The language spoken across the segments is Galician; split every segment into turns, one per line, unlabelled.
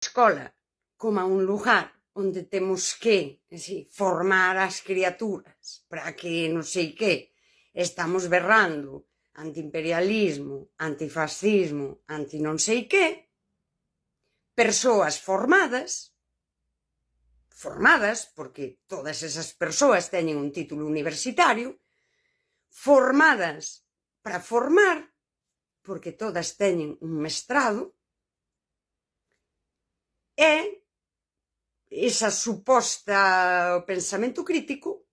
escola como un lugar onde temos que formar as criaturas para que non sei que estamos berrando antiimperialismo, antifascismo, anti non sei que, persoas formadas porque todas esas persoas teñen un título universitario, formadas para formar porque todas teñen un mestrado, e esa suposta pensamento crítico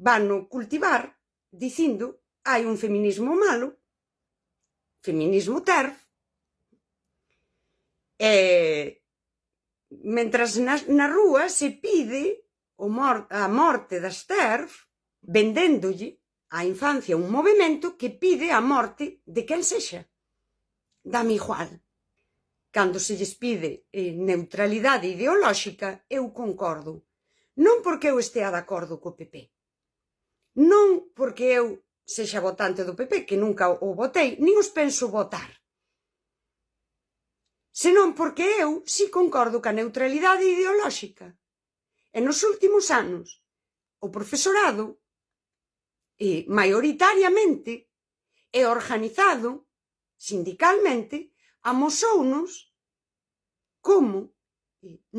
vano cultivar dicindo hai un feminismo malo, feminismo TERF, e mentras na rúa se pide a morte das TERF, vendéndolle á infancia un movimento que pide a morte de quen sexa. Dame igual. Cando se lles pide neutralidade ideolóxica, eu concordo. Non porque eu estea de acordo co PP. Non porque eu sexa votante do PP, que nunca o votei, nin os penso votar. Senón porque eu si concordo ca neutralidade ideolóxica. E nos últimos anos, o profesorado, maioritariamente, e organizado sindicalmente, amosounos como,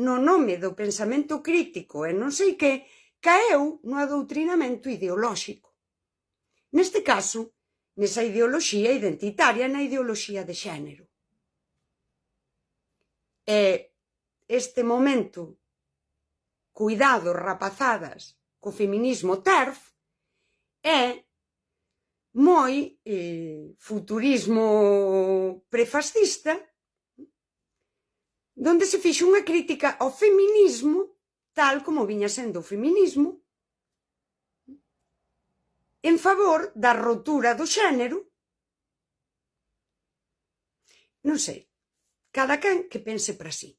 no nome do pensamento crítico e non sei que, caeu no adoutrinamento ideolóxico. Neste caso, nesa ideoloxía identitaria, na ideoloxía de xénero. E este momento, cuidado, rapazadas, co feminismo TERF, é moi futurismo prefascista, donde se fixo unha crítica ao feminismo tal como viña sendo o feminismo en favor da rotura do xénero. Non sei, cada quen que pense para si.